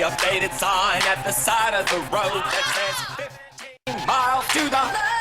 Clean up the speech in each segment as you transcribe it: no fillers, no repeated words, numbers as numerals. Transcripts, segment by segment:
a faded sign at the side of the road that says 15 miles to the...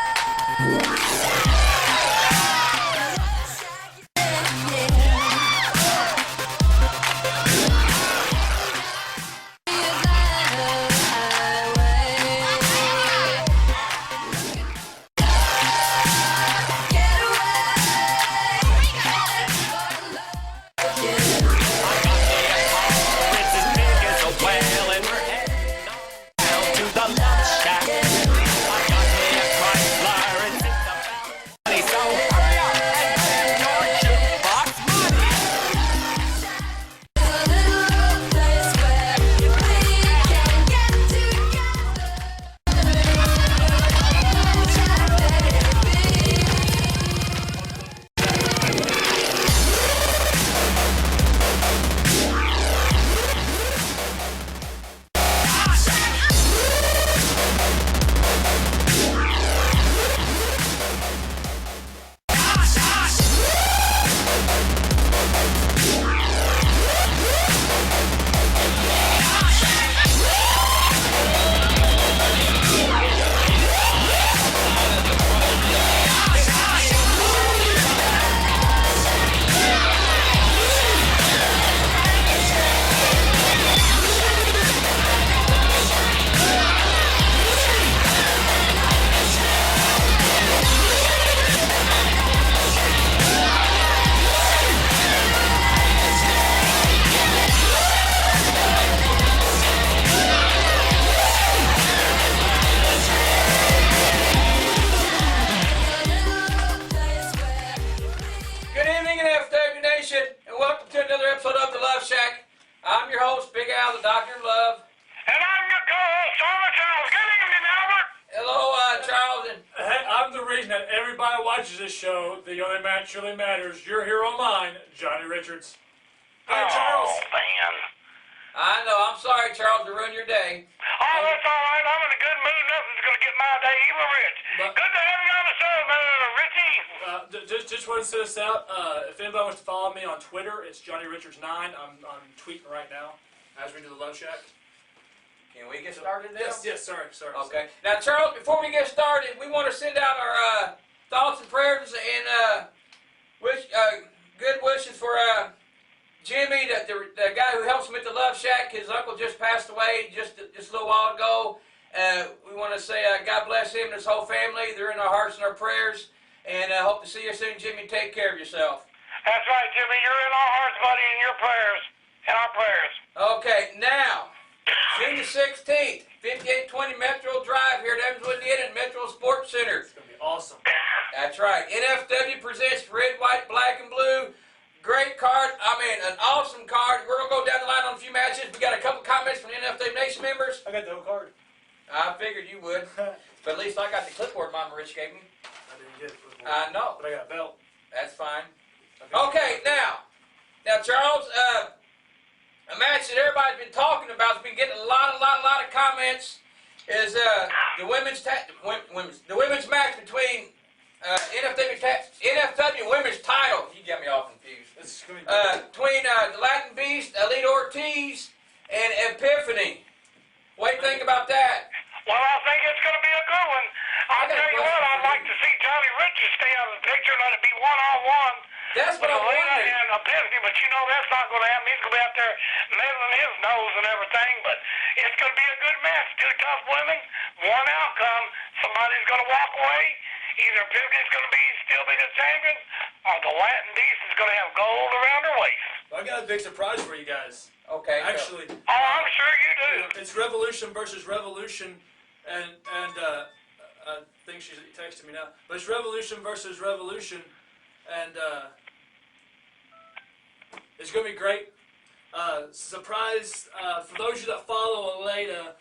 I'm your host, Big Al, the Doctor of Love. And I'm your co-host, Charles. Good evening, Albert. Hello, Charles. And hey, I'm the reason that everybody watches this show. The only match really matters. Your hero mine, Johnny Richards. Hey, Charles. Oh, man. I know. I'm sorry, Charles, to ruin your day. Oh, that's all right. I'm in a good mood. Nothing's going to get my day, even Rich. Good to have you on the show, Richie. Just want to set us out. If anybody wants to follow me on Twitter, it's Johnny Richards 9. I'm tweeting right now as we do the Love Shack. Can we get started now? Yes. Sorry. Okay. Now, Charles, before we get started, we want to send out our thoughts and prayers and good wishes for Jimmy, the guy who helps him at the Love Shack. His uncle just passed away just a little while ago. We want to say God bless him and his whole family. They're in our hearts and our prayers. And I hope to see you soon, Jimmy. Take care of yourself. That's right, Jimmy. You're in our hearts, buddy, and your prayers. And our prayers. Okay, now, June the 16th, 5820 Metro Drive here at Evansville, Indiana, Metro Sports Center. It's going to be awesome. That's right. NFW presents Red, White, Black, and Blue. Great card. I mean, an awesome card. We're going to go down the line on a few matches. We got a couple comments from the NFW Nation members. I got the whole card. I figured you would. But at least I got the clipboard Mama Rich gave me. I didn't get it. I know. But I got a belt. That's fine. Okay, now, Charles, a match that everybody's been talking about, has been getting a lot of comments, is the women's match between NFW women's title. You got me all confused. Between the Latin Beast, Elite Ortiz, and Epiphany. What do you think about that? Well, I think it's going to be a good one. I'll tell you what, I'd like to see Johnny Richards stay out of the picture and let it be one-on-one. That's what I'm wondering. And Epiphany, but you know that's not going to happen. He's going to be out there meddling his nose and everything, but it's going to be a good match. Two tough women, one outcome. Somebody's going to walk away. Either Epiphany's going to still be the champion, or the Latin Beast is going to have gold around her waist. Well, I got a big surprise for you guys. Okay. Actually. Oh, I'm sure you do. It's Revolution versus Revolution, and I think she's texting me now. But it's Revolution versus Revolution, and it's going to be great. Surprise for those of you that follow Aleda.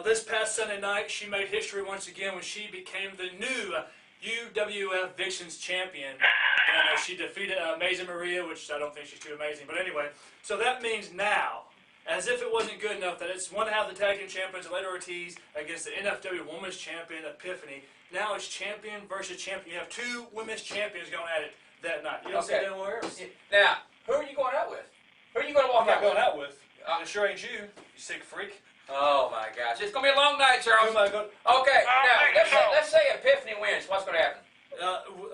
This past Sunday night, she made history once again when she became the new UWF Vixens champion. And she defeated Amazing Maria, which I don't think she's too amazing. But anyway, so that means now, as if it wasn't good enough, that it's one half the tag team champions, Aleda Ortiz, against the NFW Women's Champion, Epiphany. Now it's champion versus champion. You have two women's champions going at it that night. You don't see that anywhere else. Now, who are you going out with? Who are you going to walk out with? it sure ain't you sick freak. Oh my gosh, it's gonna be a long night, Charles. Who am I going? Okay, now think so. let's say Epiphany wins. What's gonna happen?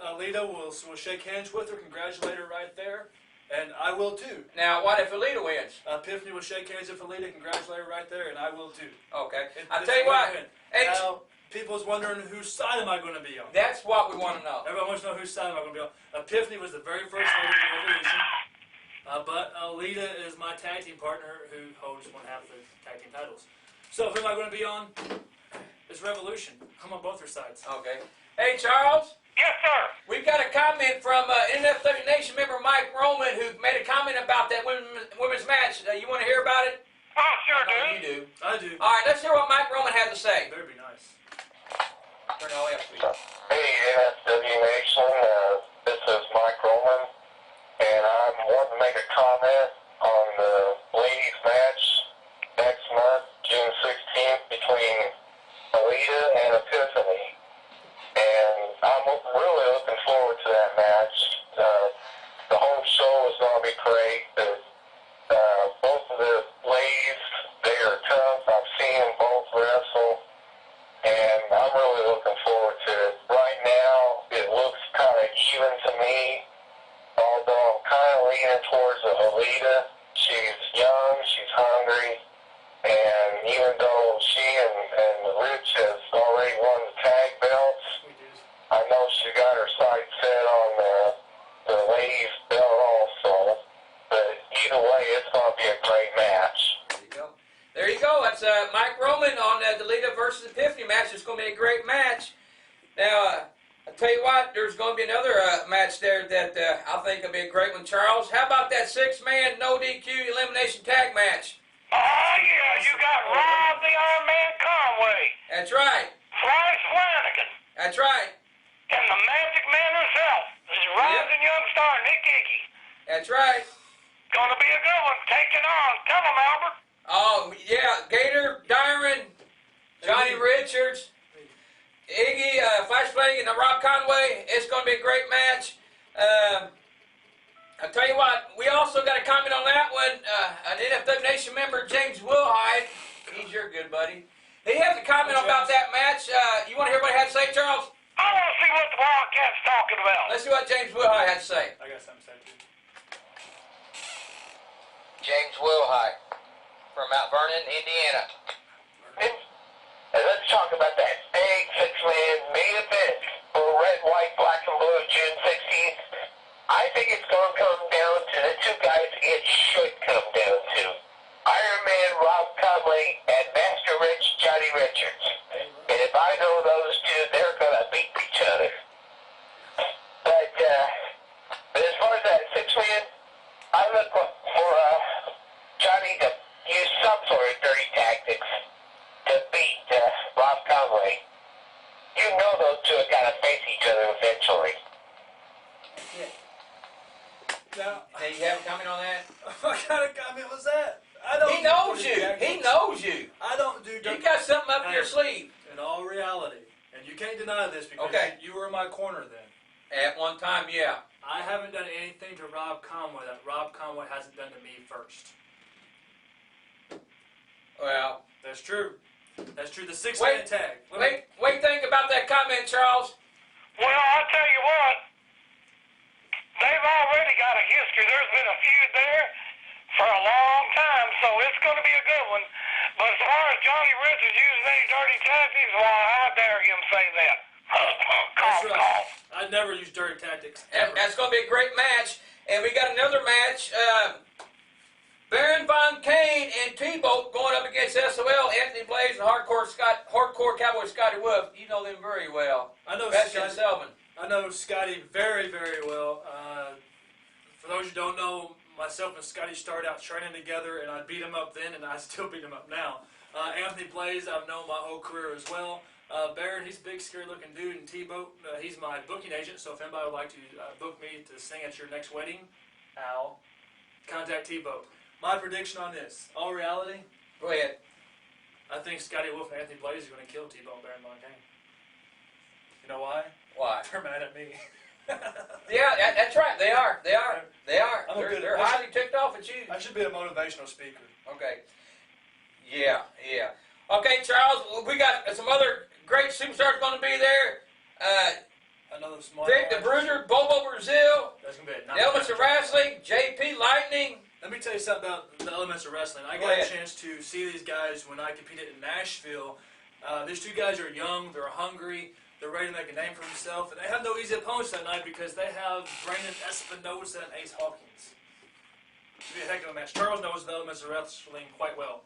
Alita will shake hands with her, congratulate her right there, and I will too. Now, what if Alita wins? Epiphany will shake hands with Alita, congratulate her right there, and I will too. Okay, I'll It's tell you a what. win-win. Hey, Now, people's wondering whose side am I going to be on. that's what we want to know. Everyone wants to know whose side am I going to be on. Epiphany was the very first lady in Revolution, but Alita is my tag team partner who holds one half of the tag team titles. So who am I going to be on? It's Revolution. I'm on both their sides. Okay. Hey, Charles. Yes, sir. We've got a comment from NFW Nation member Mike Roman who made a comment about that women's match. You want to hear about it? Oh, sure, I know dude. you do. I do. All right, let's hear what Mike Roman had to say. Better be nice. Turn it all the way up, please. Hey, NFW Nation, this is Mike Roman, and I'm wanting to make a comment on the ladies' match next month, June 16th, between Alita and Epiphany. And I'm really looking forward to that match. The whole show is going to be great. Both of the ladies, they are tough. I've seen them both wrestle. And I'm really looking forward to it. Right now, it looks kind of even to me, although I'm kind of leaning towards Alita. She's young, she's hungry, and even though she and Rich has already won the tag belts, We do. I know she got her sights set on the ladies' belt also. But either way, it's going to be a great match. There you go. There you go. That's Mike Roman on the Alita versus Epiphany match. It's going to be a great match. Now, I'll tell you what, there's going to be another match there that I think will be a great one, Charles. How about that 6-man no DQ elimination tag match? Oh, yeah, you got Rob the Iron Man Conway, That's right. Bryce Flanagan, That's right. and the Magic Man himself, this rising young star, Nick Iggy. That's right. Gonna be a good one. Take it on. Tell him, Albert. Oh, yeah. Gator, Dyron, Johnny Richards, Iggy, Flash Flanagan, and Rob Conway. It's going to be a great match. I'll tell you what, we also got a comment on that one. An NFW Nation member, James Wilhide, he's your good buddy. He has a comment about that match. You want to hear what he had to say, Charles? I want to see what the Wildcat's talking about. Let's see what James Wilhide had to say. I got something to say too. James Wilhite from Mount Vernon, Indiana. And let's talk about that big 6-man main event for red, white, black, and blue June 16th. I think it's going to come down to the two guys it should come down to. Iron Man Rob Conway and Master Rich Johnny Richards. And if I know those two, they're going to beat each other. But as far as that 6-man, I look for Johnny to use some sort of dirty tactics to beat Rob Conway. You know those two have got to face each other eventually. Now, Hey, you have a comment on that? what kind of comment was that? I don't. He knows do you. dirty He tactics. knows you. I don't do. You dirty- got something up your sleeve. In all reality, and you can't deny this because Okay. you were in my corner then. At one time, yeah. I haven't done anything to Rob Conway that Rob Conway hasn't done to me first. Well, That's true. That's true. The 6-man Wait, tag. wait, think about that comment, Charles. Well, I'll tell you what. They've already got a history. There's been a feud there for a long time, so it's going to be a good one. But as far as Johnny Richards using any dirty tactics, why, how dare him say that? That's Cough, right. cough. I never use dirty tactics. That's going to be a great match. And we got another match. Baron Von Kane and T-Boat going up against SOL, Anthony Blaze, and Hardcore Cowboy Scotty Wolf. You know them very well. I know Bastion Scotty. Selvin. I know Scotty very, very well. For those who don't know, myself and Scotty started out training together, and I beat him up then, and I still beat him up now. Anthony Blaze, I've known my whole career as well. Baron, he's a big, scary-looking dude, and T-Boat, he's my booking agent, so if anybody would like to book me to sing at your next wedding, Al, contact T-Boat. My prediction on this, all reality, Go ahead. I think Scotty Wolf and Anthony Blaze are going to kill T-Bone Baron Von Kane. You know why? Why? They're mad at me. Yeah, that's right. They are. I'm a good- They're highly ticked off at you. I should be a motivational speaker. Okay. Yeah. Okay, Charles, we got some other great superstars going to be there. Another small Vic the match. Bruiser, Bobo Brazil, That's gonna be a the nice Elements of match. Wrestling, JP Lightning. Let me tell you something about the Elements of Wrestling. I Go got ahead. a chance to see these guys when I competed in Nashville. These two guys are young, they're hungry, they're ready to make a name for themselves, and they have no easy opponents that night because they have Brandon Espinosa and Ace Hawkins. It'll be a heck of a match. Charles knows the Elements of Wrestling quite well.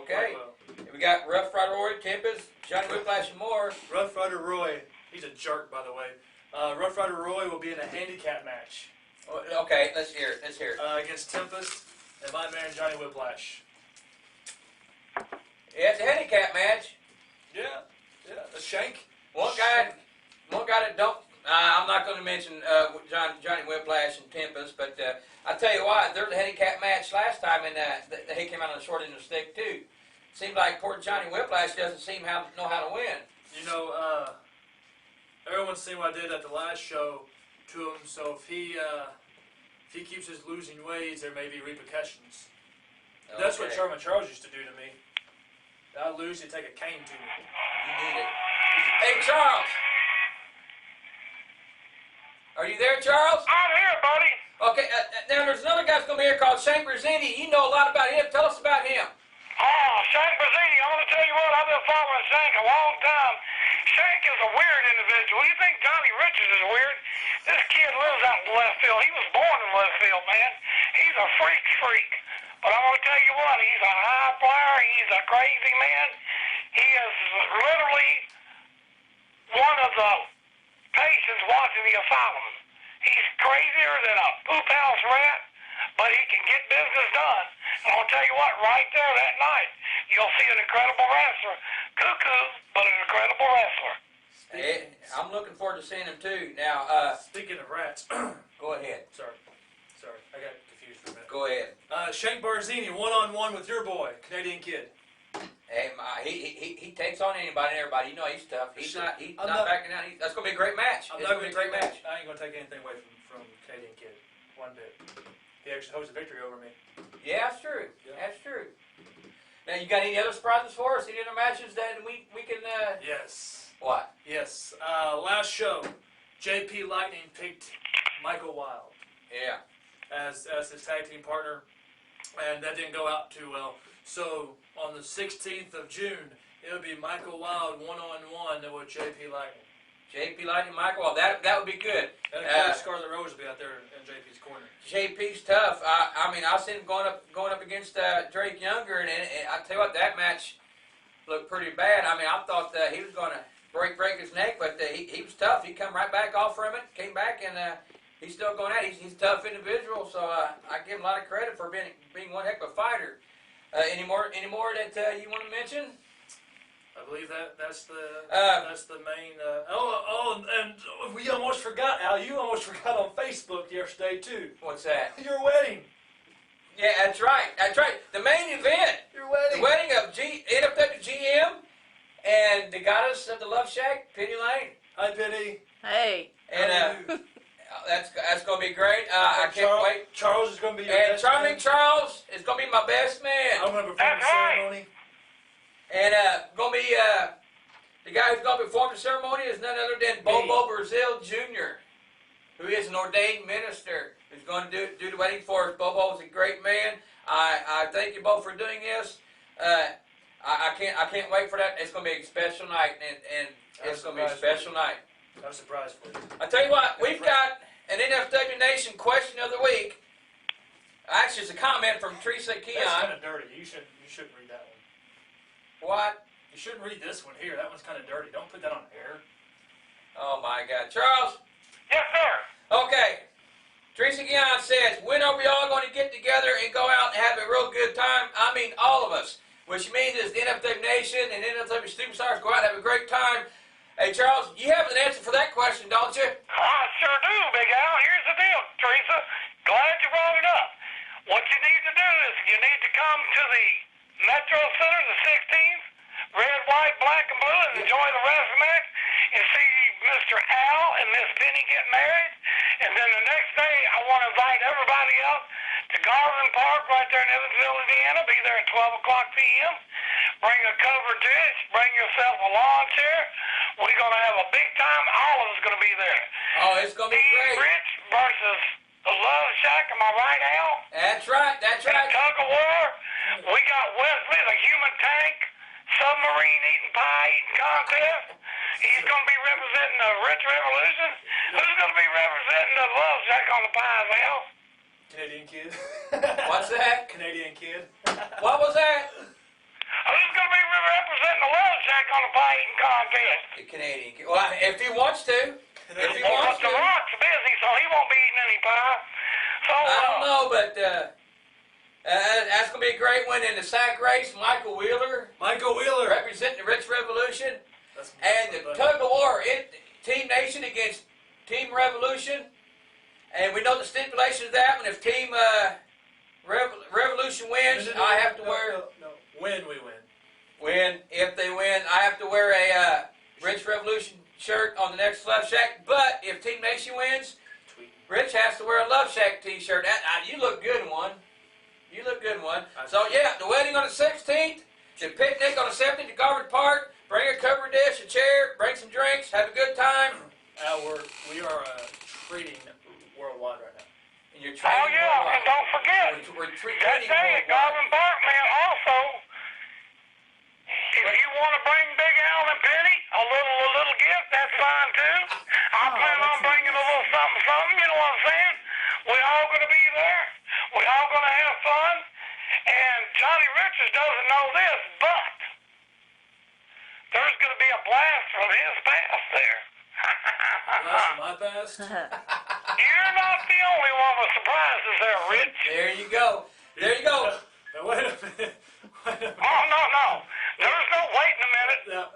Okay. Quite well. We got Rough Rider Roy, Tempest, Johnny Whiplash, and more. Rough Rider Roy, he's a jerk, by the way. Rough Rider Roy will be in a handicap match Okay, let's hear it. against Tempest and my man Johnny Whiplash. Yeah, it's a handicap match. Yeah, a shank. One guy that don't. I'm not going to mention Johnny Whiplash and Tempest, but I tell you what, there was a handicap match last time, and he came out on the short end of the stick too. Seems like poor Johnny Whiplash doesn't know how to win. You know, everyone's seen what I did at the last show to him. So if he keeps his losing ways, there may be repercussions. That's what Okay. Sherman Charles used to do to me. I lose, he'd take a cane to me. You need it. Hey, Charles. Are you there, Charles? I'm here, buddy. Okay, now there's another guy that's going to be here called Shane Brazini. You know a lot about him. Tell us about him. Oh, Shank Brazini, I'm going to tell you what, I've been following Shank a long time. Shank is a weird individual. You think Johnny Richards is weird? This kid lives out in left field. He was born in left field, man. He's a freak. But I'm going to tell you what, he's a high flyer. He's a crazy man. He is literally one of the patients watching the asylum. He's crazier than a poop house rat, but he can get business done. And I'll tell you what, right there that night, you'll see an incredible wrestler. Cuckoo, but an incredible wrestler. Hey, I'm looking forward to seeing him too. Now, Speaking of rats, go ahead. sorry, I got confused for a minute. Go ahead. Shank Barzini, one-on-one with your boy, Canadian Kid. Hey, he takes on anybody and everybody. You know he's tough. He's not backing down. That's going to be a great match. I'm It's not going to be gonna a great match. I ain't gonna take anything away from Canadian Kid, one bit. He actually holds a victory over me. Yeah, that's true. Yeah. That's true. Now, you got any other surprises for us? Any other matches that we can? Yes. What? Yes. Last show, JP Lightning picked Michael Wild Yeah. as his tag team partner, and that didn't go out too well. So on the 16th of June, it'll be Michael Wild one-on-one with JP Lightning. JP Lightning, Michael. Well, that would be good. And of course, Scarlet Rose will be out there in JP's corner. JP's tough. I mean, I seen him going up against Drake Younger, and I tell you what, that match looked pretty bad. I mean, I thought that he was going to break his neck, but he was tough. He come right back off from it, came back, and he's still going at it. He's a tough individual, so I give him a lot of credit for being one heck of a fighter. Any more that you want to mention? I believe that's the main. And we almost forgot, Al. You almost forgot on Facebook yesterday too. What's that? Your wedding. Yeah, that's right. The main event. Your wedding. The wedding of NFW GM and the goddess of the Love Shack, Penny Lane. Hi, Penny. Hey. And that's going to be great. I can't wait. Charles is going to be your And best Charming man. Charles is going to be my best man. I'm going to perform the That's right. ceremony. And going to be the guy who's going to perform the ceremony is none other than Bobo Brazil Jr., who is an ordained minister, who's going to do the wedding for us. Bobo's a great man. I thank you both for doing this. I can't wait for that. It's going to be a special night, and it's going to be a special night. I'm surprised for you. I tell you what, we've got an NFW Nation question of the week. Actually, it's a comment from Teresa That's Keon. kind of dirty. You shouldn't read that one. What? You shouldn't read this one here. That one's kind of dirty. Don't put that on air. Oh my God, Charles. Yes, sir. Okay. Teresa Keon says, when are we all going to get together and go out and have a real good time? I mean, all of us. Which means is the NFW Nation and NFW Superstars go out and have a great time. Hey, Charles, you have an answer for that question, don't you? I sure do, Big Al. Here's the deal, Teresa. Glad you brought it up. What you need to do is you need to come to the Metro Center the 16th, red, white, black, and blue, and enjoy the wrestling match and see Mr. Al and Miss Penny get married. And then the next day, I want to invite everybody else to Garland Park right there in Evansville, Indiana. Be there at 12 o'clock p.m. Bring a covered dish. Bring yourself a lawn chair. We're going to have a big time. All of us going to be there. Oh, it's going to be Team great. Rich versus the Love Shack. Am I right, Al? That's right. That's right. Tug of war. We got Wesley, the human tank, submarine eating pie eating contest. He's going to be representing the Rich Revolution. Who's going to be representing the Love Shack on the pies, Al? Canadian kid. What's that? Canadian kid. What was that? Who's going to be representing the Love Shack on the pie eating contest? The Canadian kid. Well, if he wants to. If he Well, wants Mr. to. Rock's busy, so he won't be eating any pie. So, I don't know, but that's going to be a great one in the sack race. Michael Wheeler Michael Wheeler. representing the Rich Revolution. That's And the tug of war, Team Nation against Team Revolution. And we know the stipulations of that one. If Team Revolution wins, I have to wear... No. When we win. If they win, I have to wear a Rich Revolution shirt on the next Love Shack. But if Team Nation wins, Rich has to wear a Love Shack t-shirt. You look good in one. You look good in one. So yeah, the wedding on the 16th, the picnic on the 17th at Garland Park. Bring a covered dish, a chair, bring some drinks, have a good time. We are trading worldwide right now. And you're oh training yeah, worldwide. and don't forget, We're that training day at Garland Park, man, also, if you want to bring Big Al and Penny a little gift, that's fine too. I plan on bringing a little something, you know what I'm saying? We all going to be there. We all going to have fun. And Johnny Richards doesn't know this, but there's going to be a blast from his past there. Blast from my past. You're not the only one with surprises there, Rich. There you go. There you go. Now, wait a minute. Oh, no. There's no waiting a minute. Now,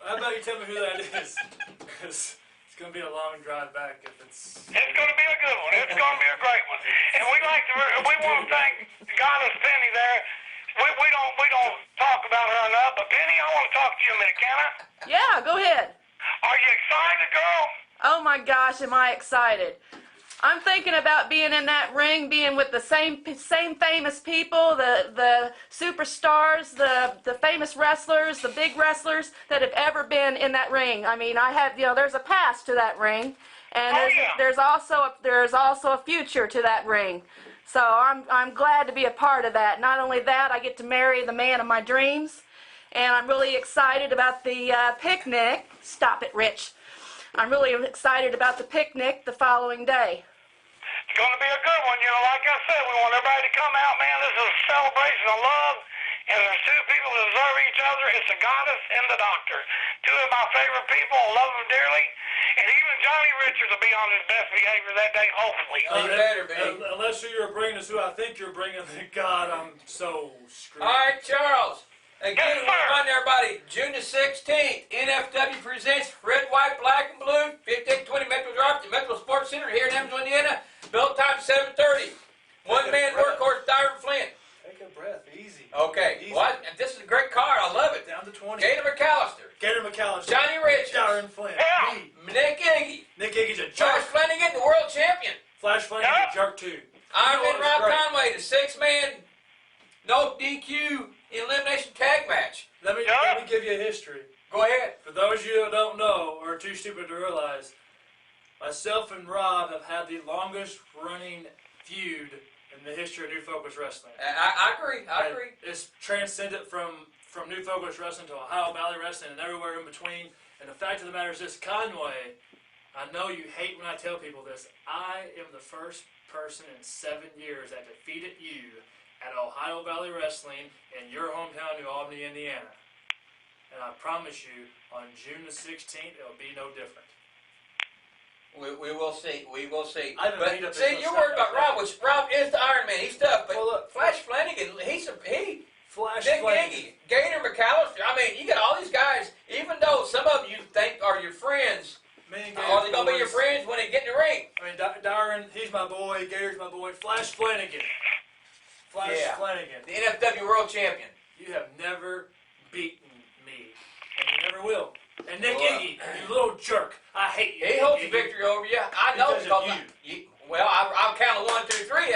how about you tell me who that is? Because it's going to be a long drive back if it's... It's going to be a good one. It's going to be a great one. And we want to thank Goddess Penny there. We don't talk about her enough, but Penny, I want to talk to you a minute, can I? Yeah, go ahead. Are you excited, girl? Oh my gosh, am I excited. I'm thinking about being in that ring, being with the same famous people, the superstars, the famous wrestlers, the big wrestlers that have ever been in that ring. I mean, there's a past to that ring, and there's also a future to that ring. So I'm glad to be a part of that. Not only that, I get to marry the man of my dreams, and I'm really excited about the picnic. Stop it, Rich. I'm really excited about the picnic the following day. It's going to be a good one. You know, like I said, we want everybody to come out, man. This is a celebration of love, and there's two people that deserve each other. It's the Goddess and the Doctor. Two of my favorite people. I love them dearly. And even Johnny Richards will be on his best behavior that day, hopefully. You better be. Unless who you're bringing is who I think you're bringing, then God, I'm so screwed. All right, Charles. Again, Yes, we want to sir. remind everybody, June the 16th, NFW presents Red, White, Black, and Blue, 1520 Metro Drive, the Metro Sports Center here in Evansville, Indiana. Build time 7:30. One-man workhorse, Dyron Flint. Take a breath, easy. Okay, Easy. well, this is a great car. I love it. Down to 20. Gator McAllister, Gator McAllister. Johnny Richards, Darren Flynn. Yeah. Me. Nick Iggy, Nick Iggy's a Josh jerk. Flanagan, the world champion. Flash Flanagan's a jerk too. Iron You know Man what Rob was great? Conway, the six-man, no DQ elimination tag match. Let me give you a history. Go ahead. For those of you who don't know or are too stupid to realize, myself and Rob have had the longest running feud in the history of New Focus Wrestling. I agree. I And agree. It's transcended from New Focus Wrestling to Ohio Valley Wrestling and everywhere in between. And the fact of the matter is this, Conway, I know you hate when I tell people this, I am the first person in 7 years that defeated you at Ohio Valley Wrestling in your hometown, New Albany, Indiana. And I promise you, on June the 16th, it'll be no different. We will see. We will see. I haven't beat up But see, his you're little worried about son. Rob, which Rob is the Iron Man. He's tough. But Well, look, Flash Flanagan, he Flash Nick Flanagan. Iggy, Gator McAllister. I mean, you got all these guys. Even though some of you think are your friends, Me and are they gonna be your boys. friends when they get in the ring? I mean, Darren, he's my boy. Gator's my boy. Flash Flanagan. Flash Yeah. Flanagan. The NFW World Champion. You have never beaten me, and you never will. And Nick Well, Iggy, you little jerk. I hate you. He Nick holds a Iggy. victory over you. I know Because of because Well, I'll count a 1, 2, 3.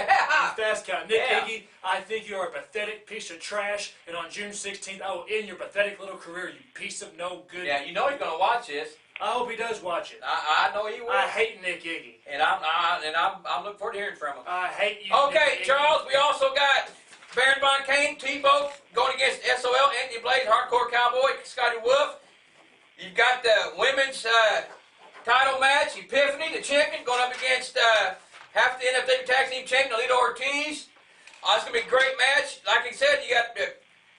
Fast count. Nick Yeah. Iggy, I think you are a pathetic piece of trash, and on June 16th, I will end your pathetic little career, you piece of no good. Yeah, you know he's gonna watch this. I hope he does watch it. I know he will. I hate Nick Iggy. And I'm looking forward to hearing from him. I hate you. Okay, Nick Charles, Iggy. we also got Baron Von Kane, Tebow going against SOL, Anthony Blaze, Hardcore Cowboy, Scotty Wolf. You've got the women's title match, Epiphany, the champion, going up against half the NFW Tag Team Champion, Alito Ortiz. It's going to be a great match. Like I said, you got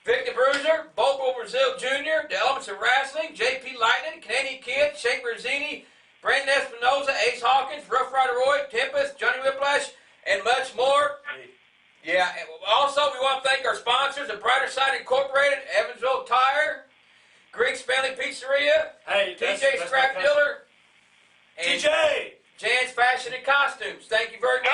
Vic the Bruiser, Bobo Brazil Jr., the Elements of Wrestling, JP Lightning, Canadian Kid, Shake Marzini, Brandon Espinoza, Ace Hawkins, Rough Rider Roy, Tempest, Johnny Whiplash, and much more. Yeah, and also we want to thank our sponsors, the Brighter Side Incorporated, Evansville Tire, Greek's Family Pizzeria, Hey, TJ Scrap Dealer, and TJ! Jan's Fashion and Costumes. Thank you very much.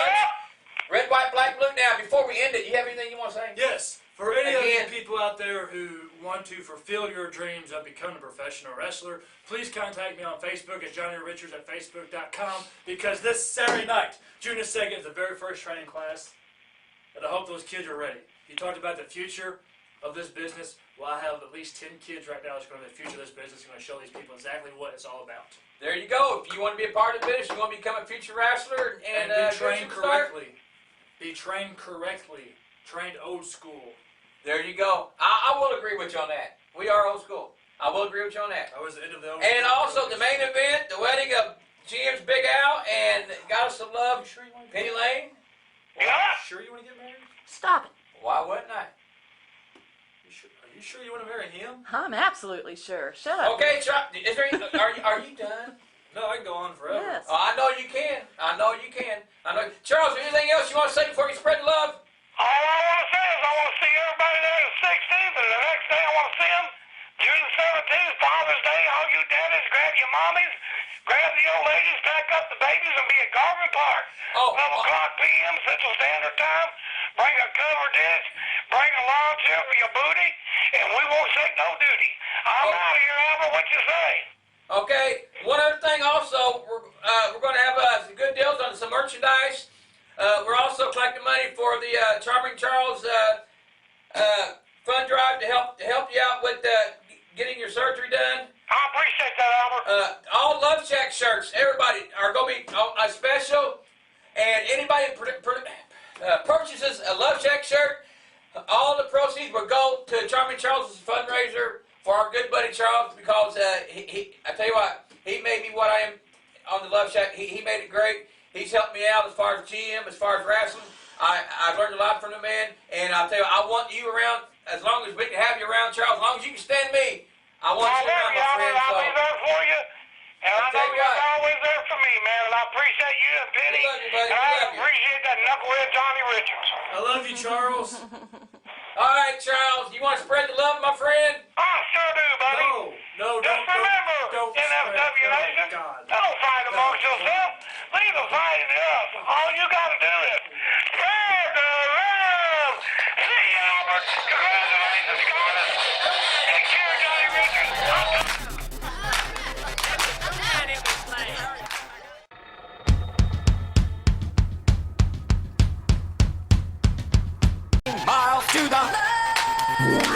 Red, white, black, blue. Now, before we end it, you have anything you want to say? Yes. For any Again. of you people out there who want to fulfill your dreams of becoming a professional wrestler, please contact me on Facebook at JohnnyRichards@Facebook.com, because this Saturday night, June the 2nd, is the very first training class, and I hope those kids are ready. You talked about the future of this business. Well, I have at least 10 kids right now that's going to be the future of this business, going to show these people exactly what it's all about. There you go. If you want to be a part of the business, you want to become a future wrestler and be trained superstar, correctly. Be trained correctly. Trained old school. there you go. I will agree with you on that. We are old school. I will agree with you on that. I was the end of the old And school. also the main event, the wedding of GM's Big Al and Goddess of Love, Penny Lane. Yeah. Sure you want to get married? Stop it. Why wouldn't I? Are you sure you want to marry him? I'm absolutely sure. Shut up. Okay, Chuck, is there any, are you done? No, I can go on forever. Yes. Oh, I know you can. I know you can. I know. Charles, anything else you want to say before you spread the love? All I want to say is I want to see everybody there the 16th, and the next day I want to see them June the 17th, Father's Day. All you daddies, grab your mommies, grab the old ladies, pack up the babies, and be at Garvin Park. 12 o'clock p.m. Central Standard Time. Bring a cover dish, bring a lawn chair for your booty, and we won't take no duty. I'm out of here, Albert. What you say? Okay. One other thing also, we're going to have some good deals on some merchandise. We're also collecting money for the Charming Charles fund drive to help you out with getting your surgery done. I appreciate that, Albert. All Love Shack shirts, everybody, are going to be on a special. And anybody purchases a Love Shack shirt, all the proceeds will go to Charming Charles' fundraiser for our good buddy Charles, because I tell you what, he made me what I am on the Love Shack. He made it great. He's helped me out as far as GM, as far as wrestling. I've learned a lot from the man, and I'll tell you, I want you around as long as we can have you around, Charles. As long as you can stand me, I want you around, my friend. I'll be there for you. And I know you're always there for me, man, and I appreciate you and Penny. We love you, buddy. And We I love you. appreciate that knucklehead Johnny Richards. I love you, Charles. All right, Charles, you want to spread the love, my friend? I sure do, buddy. No, Just remember, don't NFW Nation, God. don't fight amongst yourself. Leave the fighting to us. All you got to do is spread the love. See you, Albert. Congratulations, Goddess. Take care, Johnny Richards. Miles to the